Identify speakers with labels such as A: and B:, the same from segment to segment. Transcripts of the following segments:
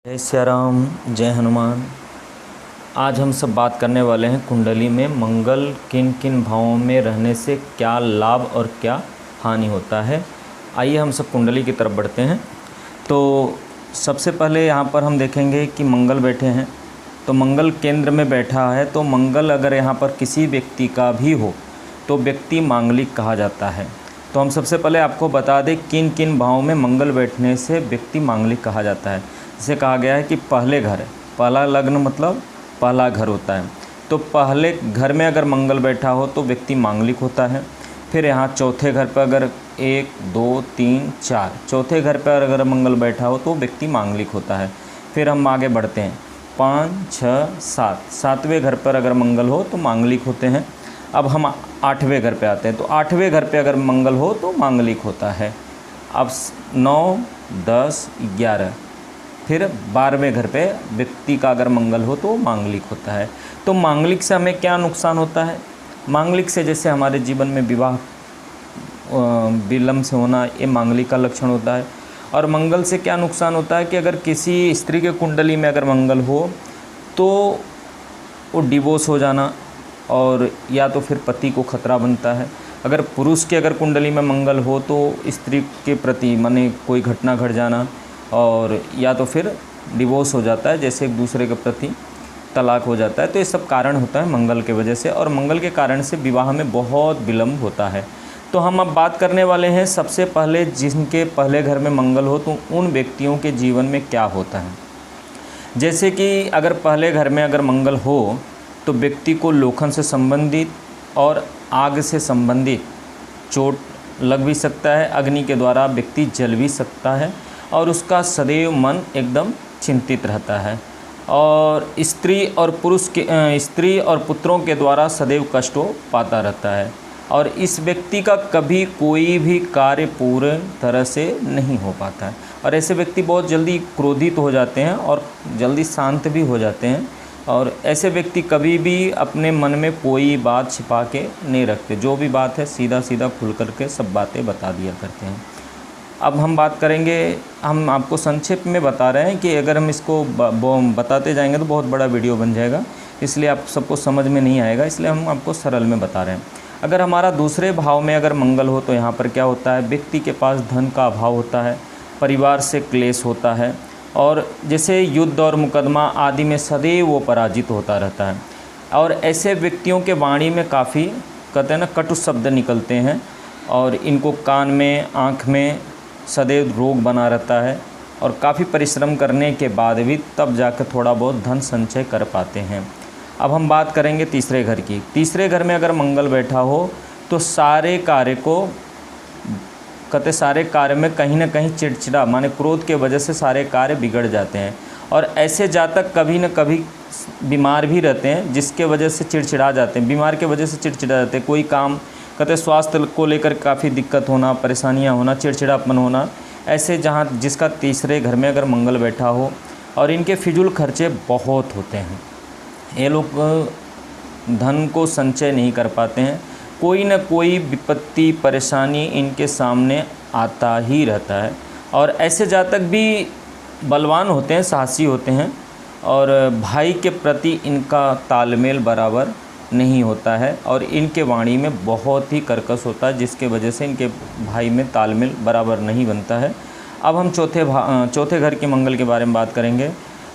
A: जय सिया राम, जय हनुमान। आज हम सब बात करने वाले हैं कुंडली में मंगल किन किन भावों में रहने से क्या लाभ और क्या हानि होता है। आइए हम सब कुंडली की तरफ बढ़ते हैं। तो सबसे पहले यहाँ पर हम देखेंगे कि मंगल बैठे हैं, तो मंगल केंद्र में बैठा है। तो मंगल अगर यहाँ पर किसी व्यक्ति का भी हो तो व्यक्ति मांगलिक कहा जाता है। तो हम सबसे पहले आपको बता दें किन किन भावों में मंगल बैठने से व्यक्ति मांगलिक कहा जाता है। जैसे कहा गया है कि पहले घर, पहला लग्न मतलब पहला घर होता है, तो पहले घर में अगर मंगल बैठा हो तो व्यक्ति मांगलिक होता है। फिर यहाँ चौथे घर पर अगर 1 2 3 4 चौथे घर पर अगर मंगल बैठा हो तो व्यक्ति मांगलिक होता है। फिर हम आगे बढ़ते हैं 5 6 7 सातवें घर पर अगर मंगल हो तो मांगलिक होते हैं। अब हम 8वें घर पे आते हैं, तो 8वें घर पे अगर मंगल हो तो मांगलिक होता है। अब 9 10 11 फिर 12वें घर पे व्यक्ति का अगर मंगल हो तो मांगलिक होता है। तो मांगलिक से हमें क्या नुकसान होता है? मांगलिक से जैसे हमारे जीवन में विवाह विलंब से होना, ये मांगलिक का लक्षण होता है। और मंगल से क्या नुकसान होता है कि अगर किसी स्त्री के कुंडली में अगर मंगल हो तो वो डिवोर्स हो जाना, और या तो फिर पति को खतरा बनता है। अगर पुरुष के अगर कुंडली में मंगल हो तो स्त्री के प्रति माने कोई घटना घट जाना, और या तो फिर डिवोर्स हो जाता है, जैसे एक दूसरे के प्रति तलाक हो जाता है। तो ये सब कारण होता है मंगल के वजह से, और मंगल के कारण से विवाह में बहुत विलंब होता है। तो हम अब बात करने वाले हैं सबसे पहले जिनके पहले घर में मंगल हो तो उन व्यक्तियों के जीवन में क्या होता है। जैसे कि अगर पहले घर में अगर मंगल हो तो व्यक्ति को लोखंड से संबंधित और आग से संबंधित चोट लग भी सकता है, अग्नि के द्वारा व्यक्ति जल भी सकता है, और उसका सदैव मन एकदम चिंतित रहता है, और स्त्री और पुत्रों के द्वारा सदैव कष्टों पाता रहता है, और इस व्यक्ति का कभी कोई भी कार्य पूर्ण तरह से नहीं हो पाता है। और ऐसे व्यक्ति बहुत जल्दी क्रोधित हो जाते हैं और जल्दी शांत भी हो जाते हैं, और ऐसे व्यक्ति कभी भी अपने मन में कोई बात छिपा के नहीं रखते, जो भी बात है सीधा सीधा खुल करके सब बातें बता दिया करते हैं। अब हम बात करेंगे, हम आपको संक्षेप में बता रहे हैं कि अगर हम इसको बताते जाएंगे तो बहुत बड़ा वीडियो बन जाएगा, इसलिए आप सबको समझ में नहीं आएगा, इसलिए हम आपको सरल में बता रहे हैं। अगर हमारा दूसरे भाव में अगर मंगल हो तो यहाँ पर क्या होता है, व्यक्ति के पास धन का अभाव होता है, परिवार से क्लेश होता है, और जैसे युद्ध और मुकदमा आदि में सदैव वो पराजित होता रहता है। और ऐसे व्यक्तियों के वाणी में काफ़ी कहते हैं ना कटु शब्द निकलते हैं, और इनको कान में आँख में सदैव रोग बना रहता है, और काफ़ी परिश्रम करने के बाद भी तब जाकर थोड़ा बहुत धन संचय कर पाते हैं। अब हम बात करेंगे तीसरे घर की। तीसरे घर में अगर मंगल बैठा हो तो सारे कार्य में कहीं ना कहीं चिड़चिड़ा माने क्रोध के वजह से सारे कार्य बिगड़ जाते हैं, और ऐसे जातक कभी न कभी बीमार भी रहते हैं, जिसके वजह से चिड़चिड़ा जाते हैं, बीमार के वजह से चिड़चिड़ा जाते हैं। कोई काम कहते स्वास्थ्य को लेकर काफ़ी दिक्कत होना, परेशानियां होना, चिड़चिड़ापन होना, ऐसे जहाँ जिसका तीसरे घर में अगर मंगल बैठा हो। और इनके फिजूल खर्चे बहुत होते हैं, ये लोग धन को संचय नहीं कर पाते हैं, कोई न कोई विपत्ति परेशानी इनके सामने आता ही रहता है। और ऐसे जातक भी बलवान होते हैं, साहसी होते हैं, और भाई के प्रति इनका तालमेल बराबर नहीं होता है, और इनके वाणी में बहुत ही कर्कश होता है, जिसके वजह से इनके भाई में तालमेल बराबर नहीं बनता है। अब हम चौथे घर के मंगल के बारे में बात करेंगे।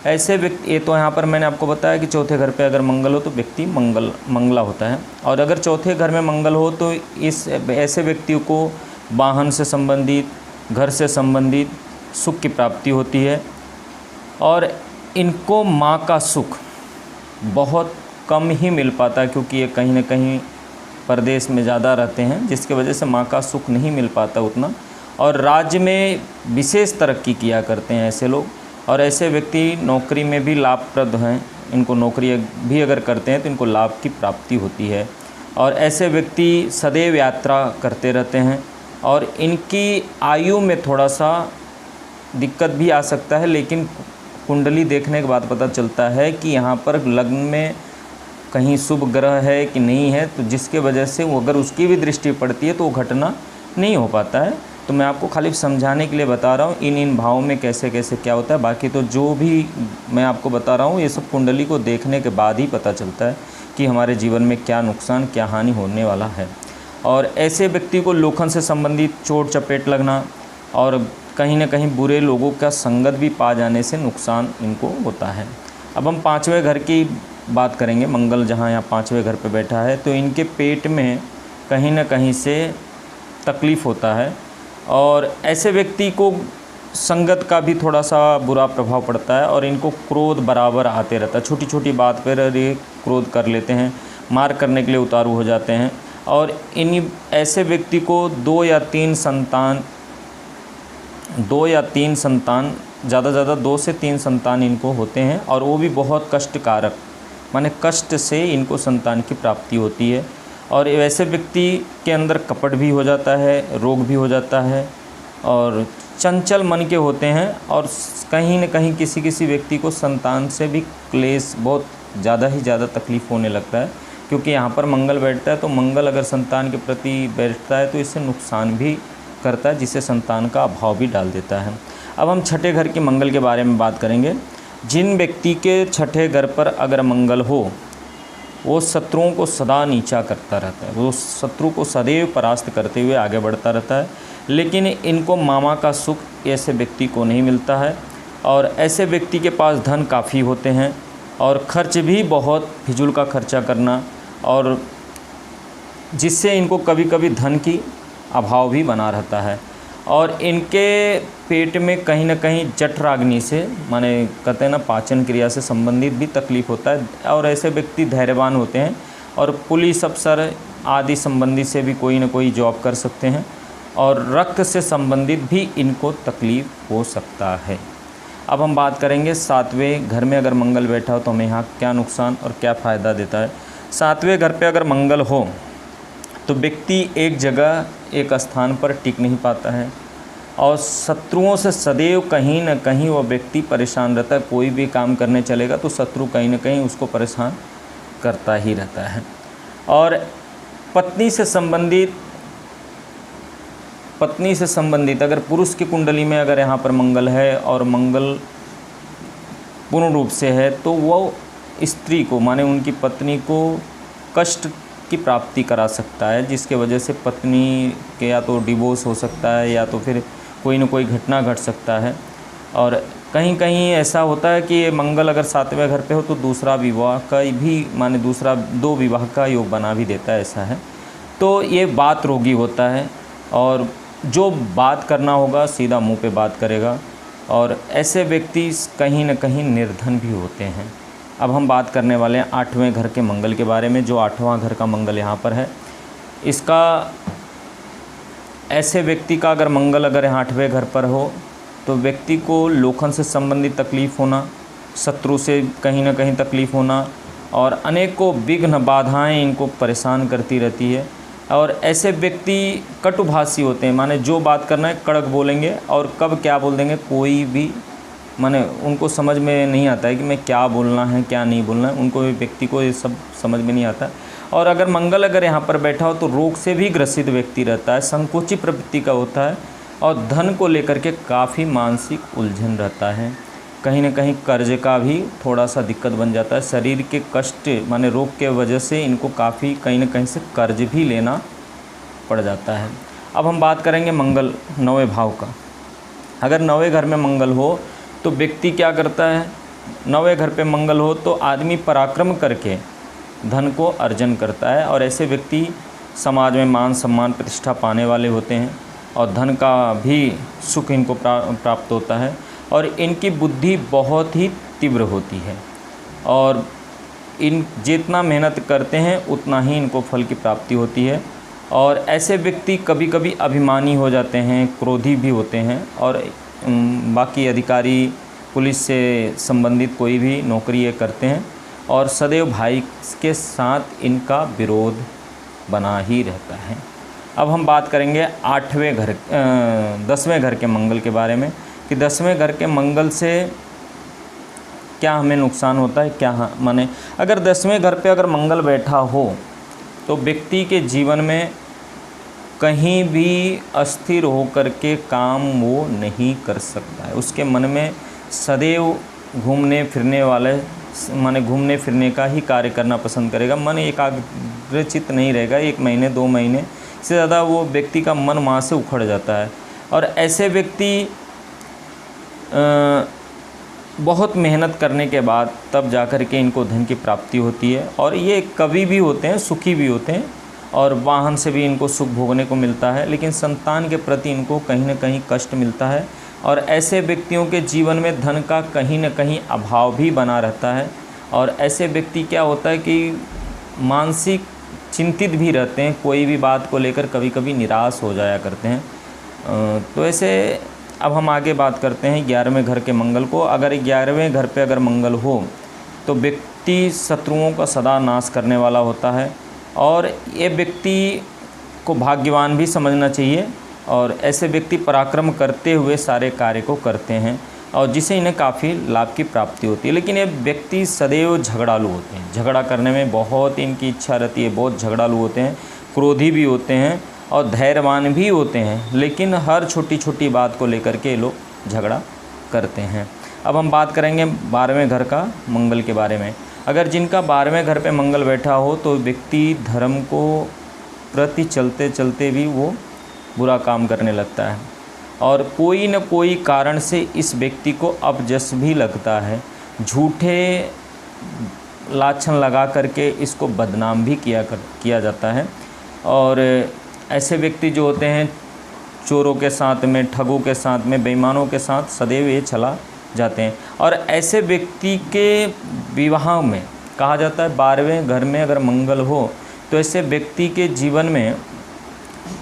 A: ऐसे व्यक्ति, ये तो यहाँ पर मैंने आपको बताया कि चौथे घर पे अगर मंगल हो तो व्यक्ति मंगला होता है, और अगर चौथे घर में मंगल हो तो ऐसे व्यक्तियों को वाहन से संबंधित, घर से संबंधित सुख की प्राप्ति होती है, और इनको माँ का सुख बहुत कम ही मिल पाता है, क्योंकि ये कहीं ना कहीं परदेश में ज़्यादा रहते हैं, जिसके वजह से माँ का सुख नहीं मिल पाता उतना, और राज्य में विशेष तरक्की किया करते हैं ऐसे लोग। और ऐसे व्यक्ति नौकरी में भी लाभप्रद हैं, इनको नौकरी भी अगर करते हैं तो इनको लाभ की प्राप्ति होती है। और ऐसे व्यक्ति सदैव यात्रा करते रहते हैं, और इनकी आयु में थोड़ा सा दिक्कत भी आ सकता है, लेकिन कुंडली देखने के बाद पता चलता है कि यहाँ पर लग्न में कहीं शुभ ग्रह है कि नहीं है, तो जिसके वजह से वो अगर उसकी भी दृष्टि पड़ती है तो वो घटना नहीं हो पाता है। तो मैं आपको खाली समझाने के लिए बता रहा हूँ इन भावों में कैसे कैसे क्या होता है। बाकी तो जो भी मैं आपको बता रहा हूँ ये सब कुंडली को देखने के बाद ही पता चलता है कि हमारे जीवन में क्या नुकसान क्या हानि होने वाला है। और ऐसे व्यक्ति को लोखंड से संबंधित चोट चपेट लगना और कहीं ना कहीं बुरे लोगों का संगत भी पा जाने से नुकसान इनको होता है। अब हम 5वें घर की बात करेंगे। मंगल जहाँ यहाँ 5वें घर पे बैठा है तो इनके पेट में कहीं ना कहीं से तकलीफ़ होता है और ऐसे व्यक्ति को संगत का भी थोड़ा सा बुरा प्रभाव पड़ता है और इनको क्रोध बराबर आते रहता है। छोटी छोटी बात पर ये क्रोध कर लेते हैं, मार करने के लिए उतारू हो जाते हैं। और इन ऐसे व्यक्ति को 2 या 3 संतान ज़्यादा से ज़्यादा 2 से 3 संतान इनको होते हैं और वो भी बहुत कष्टकारक, माने कष्ट से इनको संतान की प्राप्ति होती है। और वैसे व्यक्ति के अंदर कपट भी हो जाता है, रोग भी हो जाता है और चंचल मन के होते हैं और कहीं न कहीं किसी किसी व्यक्ति को संतान से भी क्लेश बहुत ज़्यादा ही ज़्यादा तकलीफ़ होने लगता है, क्योंकि यहाँ पर मंगल बैठता है। तो मंगल अगर संतान के प्रति बैठता है तो इससे नुकसान भी करता है, जिससे संतान का अभाव भी डाल देता है। अब हम 6ठे घर के मंगल के बारे में बात करेंगे। जिन व्यक्ति के 6ठे घर पर अगर मंगल हो वो शत्रुओं को सदा नीचा करता रहता है, वो शत्रु को सदैव परास्त करते हुए आगे बढ़ता रहता है। लेकिन इनको मामा का सुख ऐसे व्यक्ति को नहीं मिलता है और ऐसे व्यक्ति के पास धन काफ़ी होते हैं और खर्च भी बहुत फिजूल का खर्चा करना, और जिससे इनको कभी कभी धन की अभाव भी बना रहता है। और इनके पेट में कहीं ना कहीं जठराग्नि से, माने कहते हैं ना, पाचन क्रिया से संबंधित भी तकलीफ़ होता है। और ऐसे व्यक्ति धैर्यवान होते हैं और पुलिस अफसर आदि संबंधी से भी कोई ना कोई जॉब कर सकते हैं और रक्त से संबंधित भी इनको तकलीफ़ हो सकता है। अब हम बात करेंगे 7वें घर में अगर मंगल बैठा हो तो हमें यहाँ क्या नुकसान और क्या फ़ायदा देता है। 7वें घर पे अगर मंगल हो तो व्यक्ति एक जगह एक स्थान पर टिक नहीं पाता है और शत्रुओं से सदैव कहीं न कहीं वह व्यक्ति परेशान रहता है। कोई भी काम करने चलेगा तो शत्रु कहीं न कहीं उसको परेशान करता ही रहता है। और पत्नी से संबंधित अगर पुरुष की कुंडली में अगर यहाँ पर मंगल है और मंगल पूर्ण रूप से है तो वो स्त्री को, माने उनकी पत्नी को कष्ट की प्राप्ति करा सकता है, जिसके वजह से पत्नी के या तो डिवोर्स हो सकता है या तो फिर कोई न कोई घटना घट सकता है। और कहीं कहीं ऐसा होता है कि मंगल अगर 7वें घर पे हो तो दूसरा विवाह का भी, माने दूसरा 2 विवाह का योग बना भी देता है, ऐसा है। तो ये बात रोगी होता है और जो बात करना होगा सीधा मुंह पे बात करेगा और ऐसे व्यक्ति कहीं न कहीं निर्धन भी होते हैं। अब हम बात करने वाले हैं 8वें घर के मंगल के बारे में। जो 8वां घर का मंगल यहाँ पर है, इसका ऐसे व्यक्ति का अगर मंगल अगर 8वें घर पर हो तो व्यक्ति को लोखंड से संबंधित तकलीफ़ होना, शत्रु से कहीं ना कहीं तकलीफ़ होना और अनेकों विघ्न बाधाएं इनको परेशान करती रहती है। और ऐसे व्यक्ति कटुभाषी होते हैं, माने जो बात करना है कड़क बोलेंगे और कब क्या बोल देंगे कोई भी, माने उनको समझ में नहीं आता है कि मैं क्या बोलना है क्या नहीं बोलना है, उनको व्यक्ति को ये सब समझ में नहीं आता। और अगर मंगल अगर यहाँ पर बैठा हो तो रोग से भी ग्रसित व्यक्ति रहता है, संकोची प्रवृत्ति का होता है और धन को लेकर के काफ़ी मानसिक उलझन रहता है। कहीं ना कहीं कर्ज का भी थोड़ा सा दिक्कत बन जाता है। शरीर के कष्ट माने रोग के वजह से इनको काफ़ी कहीं ना कहीं से कर्ज भी लेना पड़ जाता है। अब हम बात करेंगे मंगल 9वें भाव का। अगर 9वें घर में मंगल हो तो व्यक्ति क्या करता है, 9वें घर पे मंगल हो तो आदमी पराक्रम करके धन को अर्जन करता है और ऐसे व्यक्ति समाज में मान सम्मान प्रतिष्ठा पाने वाले होते हैं और धन का भी सुख इनको प्राप्त होता है। और इनकी बुद्धि बहुत ही तीव्र होती है और इन जितना मेहनत करते हैं उतना ही इनको फल की प्राप्ति होती है। और ऐसे व्यक्ति कभी कभी अभिमानी हो जाते हैं, क्रोधी भी होते हैं और बाकी अधिकारी पुलिस से संबंधित कोई भी नौकरी ये करते हैं और सदैव भाई के साथ इनका विरोध बना ही रहता है। अब हम बात करेंगे 10वें घर के मंगल के बारे में कि 10वें घर के मंगल से क्या हमें नुकसान होता है, क्या माने अगर 10वें घर पे अगर मंगल बैठा हो तो व्यक्ति के जीवन में कहीं भी अस्थिर होकर के काम वो नहीं कर सकता है। उसके मन में सदैव घूमने फिरने का ही कार्य करना पसंद करेगा। मन एकाग्रचित नहीं रहेगा। 1 महीने 2 महीने से ज़्यादा वो व्यक्ति का मन वहाँ से उखड़ जाता है। और ऐसे व्यक्ति बहुत मेहनत करने के बाद तब जाकर के इनको धन की प्राप्ति होती है। और ये कवि भी होते हैं, सुखी भी होते हैं, और वाहन से भी इनको सुख भोगने को मिलता है, लेकिन संतान के प्रति इनको कहीं न कहीं कष्ट मिलता है। और ऐसे व्यक्तियों के जीवन में धन का कहीं न कहीं अभाव भी बना रहता है। और ऐसे व्यक्ति क्या होता है कि मानसिक चिंतित भी रहते हैं, कोई भी बात को लेकर कभी कभी निराश हो जाया करते हैं। तो ऐसे अब हम आगे बात करते हैं 11वें घर के मंगल को। अगर 11वें घर पे अगर मंगल हो तो व्यक्ति शत्रुओं का सदा नाश करने वाला होता है। और ये व्यक्ति को भाग्यवान भी समझना चाहिए। और ऐसे व्यक्ति पराक्रम करते हुए सारे कार्य को करते हैं और जिससे इन्हें काफ़ी लाभ की प्राप्ति होती है। लेकिन ये व्यक्ति सदैव झगड़ालू होते हैं, झगड़ा करने में बहुत इनकी इच्छा रहती है, बहुत झगड़ालू होते हैं, क्रोधी भी होते हैं और धैर्यवान भी होते हैं। लेकिन हर छोटी छोटी बात को लेकर के लोग झगड़ा करते हैं। अब हम बात करेंगे 12वें घर का मंगल के बारे में। अगर जिनका 12वें घर पे मंगल बैठा हो तो व्यक्ति धर्म को प्रति चलते चलते भी वो बुरा काम करने लगता है। और कोई न कोई कारण से इस व्यक्ति को अपजस भी लगता है। झूठे लाछन लगा करके इसको बदनाम भी किया जाता है। और ऐसे व्यक्ति जो होते हैं चोरों के साथ में, ठगों के साथ में, बेईमानों के साथ सदैव ये चला जाते हैं। और ऐसे व्यक्ति के विवाह में कहा जाता है 12वें घर में अगर मंगल हो तो ऐसे व्यक्ति के जीवन में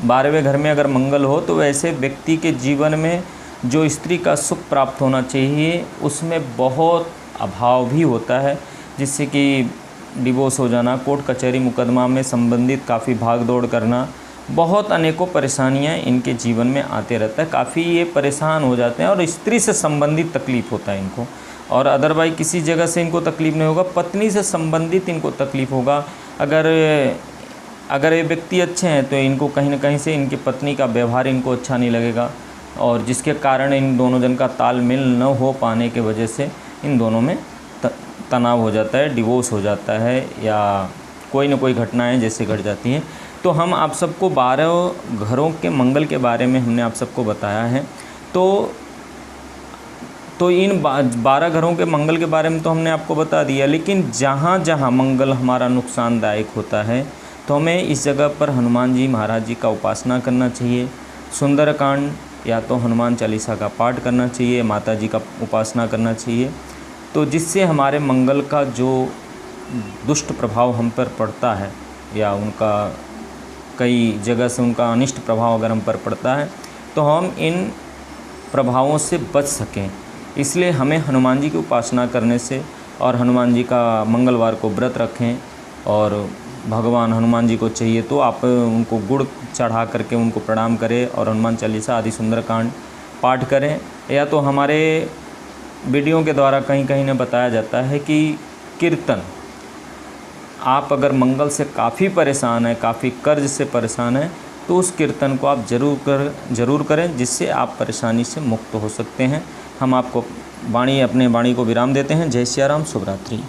A: 12वें घर में अगर मंगल हो तो वैसे व्यक्ति के जीवन में जो स्त्री का सुख प्राप्त होना चाहिए उसमें बहुत अभाव भी होता है, जिससे कि डिवोर्स हो जाना, कोर्ट कचहरी मुकदमा में संबंधित काफ़ी भाग दौड़ करना, बहुत अनेकों परेशानियां इनके जीवन में आते रहता है। काफ़ी ये परेशान हो जाते हैं और स्त्री से संबंधित तकलीफ़ होता है इनको। और अदरवाइज किसी जगह से इनको तकलीफ़ नहीं होगा, पत्नी से संबंधित इनको तकलीफ़ होगा। अगर ये व्यक्ति अच्छे हैं तो इनको कहीं ना कहीं से इनकी पत्नी का व्यवहार इनको अच्छा नहीं लगेगा, और जिसके कारण इन दोनों जन का तालमेल न हो पाने के वजह से इन दोनों में तनाव हो जाता है, डिवोर्स हो जाता है, या कोई ना कोई घटनाएं जैसे घट जाती हैं। तो हम आप सबको 12 घरों के मंगल के बारे में हमने आप सबको बताया है। तो इन 12 घरों के मंगल के बारे में तो हमने आपको बता दिया, लेकिन जहाँ जहाँ मंगल हमारा नुकसानदायक होता है तो हमें इस जगह पर हनुमान जी महाराज जी का उपासना करना चाहिए। सुंदरकांड या तो हनुमान चालीसा का पाठ करना चाहिए, माता जी का उपासना करना चाहिए, तो जिससे हमारे मंगल का जो दुष्ट प्रभाव हम पर पड़ता है या उनका कई जगह से उनका अनिष्ट प्रभाव अगर हम पर पड़ता है तो हम इन प्रभावों से बच सकें। इसलिए हमें हनुमान जी की उपासना करने से और हनुमान जी का मंगलवार को व्रत रखें। और भगवान हनुमान जी को चाहिए तो आप उनको गुड़ चढ़ा करके उनको प्रणाम करें और हनुमान चालीसा आदि सुंदरकांड पाठ करें। या तो हमारे वीडियो के द्वारा कहीं कहीं ने बताया जाता है कि कीर्तन, आप अगर मंगल से काफ़ी परेशान है, काफ़ी कर्ज से परेशान है, तो उस कीर्तन को आप ज़रूर करें, जिससे आप परेशानी से मुक्त हो सकते हैं। हम आपको अपने वाणी को विराम देते हैं। जय सिया राम, शुभ रात्रि।